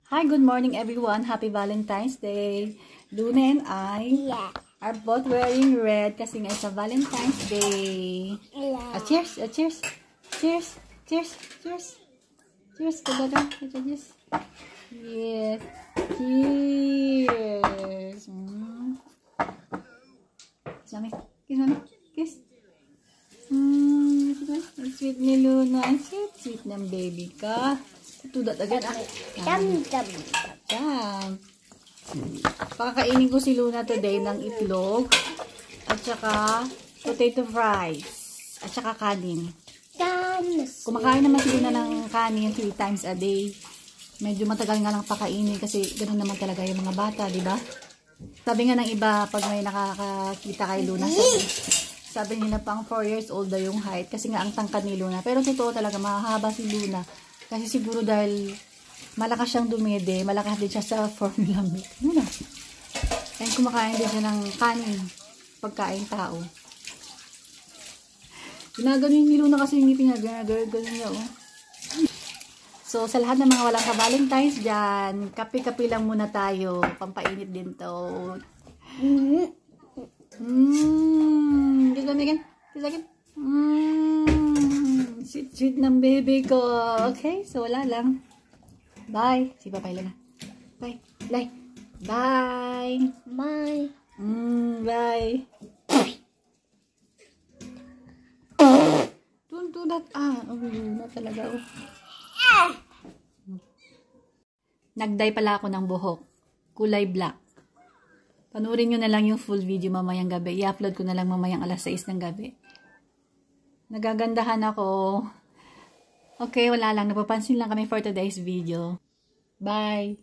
Hi, good morning everyone. Happy Valentine's Day. Luna and I are both wearing red kasi nga it's a Valentine's Day. Cheers! Cheers! Cheers! Cheers! Cheers! Cheers! Cheers! Yes! Cheers! Kiss mami! Kiss mami! Kiss! Ang sweet ni Luna. Ang sweet ng baby ka. Tudat agad Pakakainin ko si Luna today ng itlog at saka potato fries at saka kanin. Kumakain naman si Luna ng kanin 3 times a day. Medyo matagal nga lang pakainin kasi ganoon naman talaga yung mga bata, di ba? Sabi nga ng iba pag may nakakakita kay Luna, sabi nila pang 4 years old daw yung height kasi nga ang tangkad ni Luna. Pero totoo talaga mahaba si Luna. Kasi siguro dahil malakas siyang dumede, malakas din siya sa formula milk. Muna. And kumakain din siya ng kanin, pagkain tao. Ginaganon ni Luna kasi yung ngipin niya, ginaganon niya, oh. So, sa lahat ng mga walang ka-Valentine's dyan, kape-kape lang muna tayo. Pampainit din to. Kiss kami again. Kiss again. Sweet ng baby ko. Okay, so wala lang. Bye. Si Papa Lana. Bye. Bye. Bye. Bye. Bye. Don't do that. Na talaga. Nagdye pala ako ng buhok. Kulay black. Panurin nyo na lang yung full video mamayang gabi. I-upload ko na lang mamayang alas 6 ng gabi. Nagagandahan ako. Okay, wala lang. Napapansin lang kami for today's video. Bye!